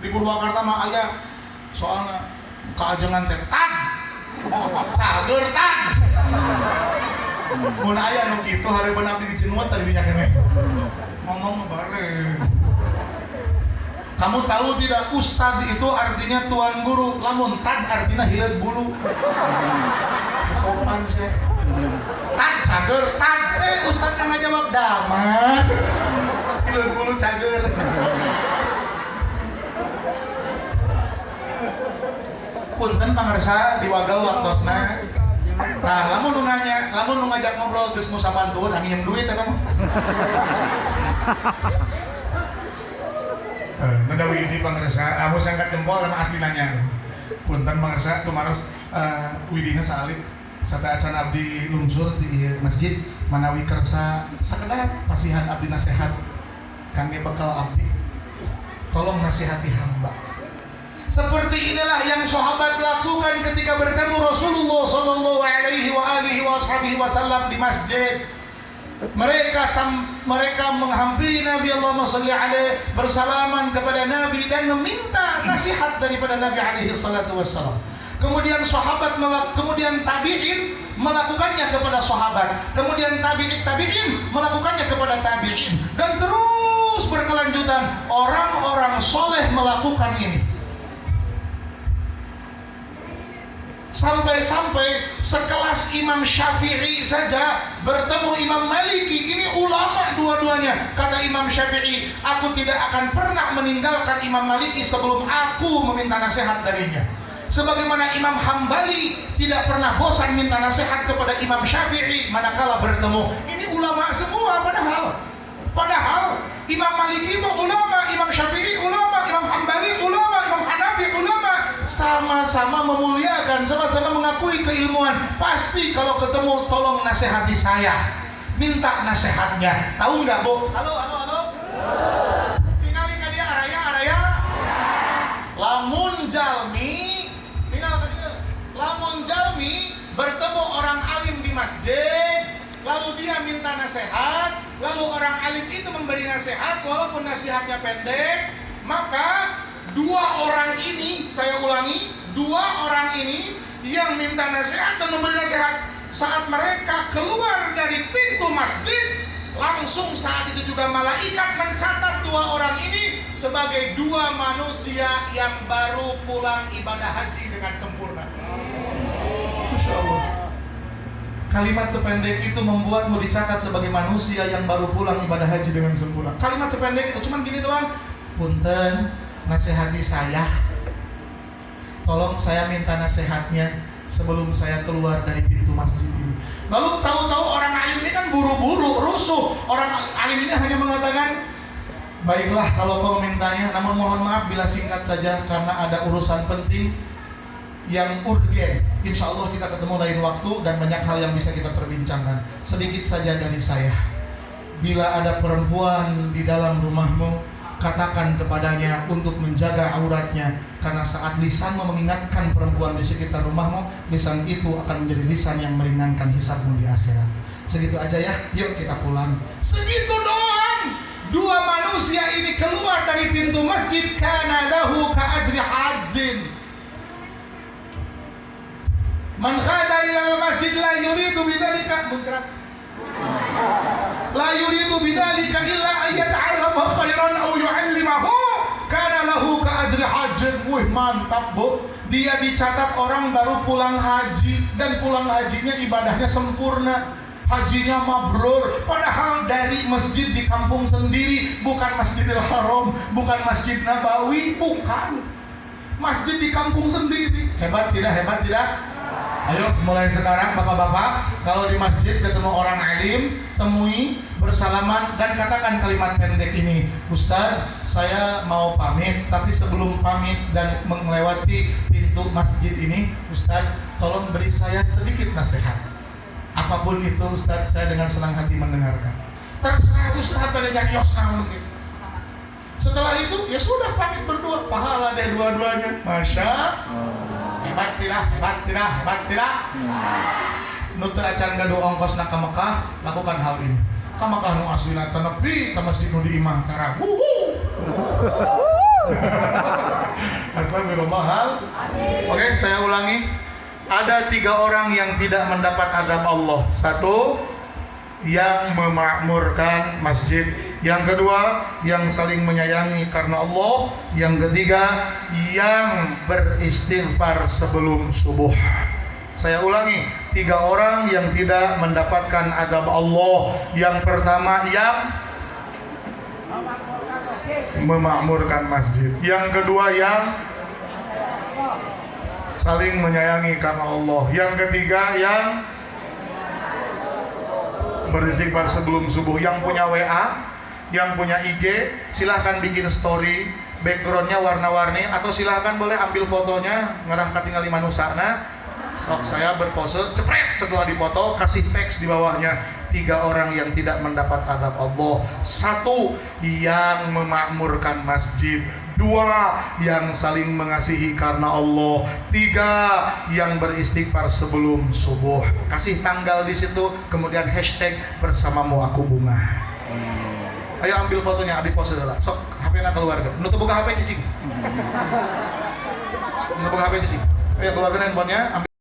Di Purwakarta mah aya soalnya kaajengan teh tag cager tag mun aya nu kitu hareupeun abdi di Cinuat tadi dinya keneh ngomong bareng. Kamu tahu tidak, ustad itu artinya tuan guru, lamun tad artinya hilet bulu. Sopan sih. Tad cager tad, ustad yang ngajawab damai. Hilet bulu cager. Punten pangarsa diwagal waktosna. Nah, lamun nu ngajak ngobrol geus musapantuhun angin duit eta mah. Mendawi ini pangarsa, amos angkat jempol sama asli nanya. Punten pangarsa tumaros widina saalit sata acan abdi lungsur di masjid manawi kersa sakedap pasihan abdi nasihat kangge bekal abdi. Tolong nasihati hamba. Seperti inilah yang sahabat lakukan ketika bertemu Rasulullah sallallahu alaihi wasallam di masjid. Mereka menghampiri Nabi, Allahumma shalli alaihi, bersalaman kepada Nabi dan meminta nasihat daripada Nabi alaihi salatu wassalam. Kemudian kemudian tabi'in melakukannya kepada sahabat, kemudian tabi'in melakukannya kepada tabi'in, dan terus berkelanjutan orang-orang soleh melakukan ini. Sampai-sampai sekelas Imam Syafi'i saja bertemu Imam Maliki. Ini ulama dua-duanya. Kata Imam Syafi'i, aku tidak akan pernah meninggalkan Imam Maliki sebelum aku meminta nasihat darinya. Sebagaimana Imam Hambali tidak pernah bosan minta nasihat kepada Imam Syafi'i manakala bertemu. Ini ulama semua padahal Imam Maliki itu ulama, Imam Syafi'i ulama, Imam Hambali ulama, Imam Hanafi ulama. Sama-sama memuliakan, sama-sama mengakui keilmuan. Pasti kalau ketemu tolong nasihati saya, minta nasihatnya. Tahu nggak, Bu? Halo. Tinggalin ke dia araya. Lamun jalmi, tinggal ke dia. Lamun jalmi bertemu orang alim di masjid, lalu dia minta nasihat, lalu orang alim itu memberi nasihat, walaupun nasihatnya pendek, maka dua orang ini, saya ulangi, dua orang ini yang minta nasihat dan memberi nasihat, saat mereka keluar dari pintu masjid, langsung saat itu juga malaikat mencatat dua orang ini sebagai dua manusia yang baru pulang ibadah haji dengan sempurna. Masya Allah. Kalimat sependek itu membuatmu dicatat sebagai manusia yang baru pulang ibadah haji dengan sempurna. Kalimat sependek itu cuman gini doang. Punten, nasihati saya. Tolong saya minta nasihatnya sebelum saya keluar dari pintu masjid ini. Lalu tahu-tahu orang alim ini kan buru-buru, rusuh. Orang alim ini hanya mengatakan, baiklah kalau kau mintanya, namun mohon maaf bila singkat saja karena ada urusan penting yang urgen. Insya Allah kita ketemu lain waktu dan banyak hal yang bisa kita perbincangkan. Sedikit saja dari saya. Bila ada perempuan di dalam rumahmu, katakan kepadanya untuk menjaga auratnya, karena saat lisanmu mengingatkan perempuan di sekitar rumahmu, lisan itu akan menjadi lisan yang meringankan hisabmu di akhirat. Segitu aja ya, yuk kita pulang. Segitu doang. Dua manusia ini keluar dari pintu masjid, kana lahu ka'ajri hajjin. Man khada ilal masjid la yuridu bidzalika muncrat. La yuridu bidzalika illa ayyata'allama khairan aw yu'allimahu kana lahu ka'ajri hajjin. Wih, mantap, Bu. Dia dicatat orang baru pulang haji dan pulang hajinya ibadahnya sempurna. Hajinya mabrur, padahal dari masjid di kampung sendiri, bukan Masjidil Haram, bukan Masjid Nabawi, bukan. Masjid di kampung sendiri. Hebat tidak? Ayo mulai sekarang bapak-bapak, kalau di masjid ketemu orang alim, temui, bersalaman, dan katakan kalimat pendek ini. Ustaz, saya mau pamit, tapi sebelum pamit dan melewati pintu masjid ini, Ustaz, tolong beri saya sedikit nasihat. Apapun itu Ustaz, saya dengan senang hati mendengarkan. Terserah Ustaz pada nyarios mungkin. Setelah itu, ya sudah pamit berdua, pahala deh dua-duanya. Masya Hebat tidak? Nutu acan gadu ongkos nak ke Mekah, lakukan hal ini. Ka Mekah nu aslina teu nepi ka masjid nu di imah tara. Oke, saya ulangi. Ada 3 orang yang tidak mendapat azab Allah. 1, yang memakmurkan masjid. Yang kedua, yang saling menyayangi karena Allah. Yang ketiga, yang beristighfar sebelum subuh. Saya ulangi, 3 orang yang tidak mendapatkan azab Allah. Yang pertama, yang memakmurkan masjid. Yang kedua, yang saling menyayangi karena Allah. Yang ketiga, yang beristighfar sebelum subuh. Yang punya WA, yang punya IG, silahkan bikin story, backgroundnya warna-warni, atau silahkan boleh ambil fotonya, ngerah katingali manusana. Sok saya berpose, cepret, setelah dipoto kasih teks di bawahnya. 3 orang yang tidak mendapat azab Allah. 1, yang memakmurkan masjid. 2, yang saling mengasihi karena Allah. 3, yang beristighfar sebelum subuh. Kasih tanggal di situ, kemudian hashtag bersamamu aku bunga. Ayo ambil fotonya, adi pose dulu. Sok, HP-nya keluarga. Nutup buka HP cicing. Nutup buka HP cicing. Ayo keluarkan handphonenya.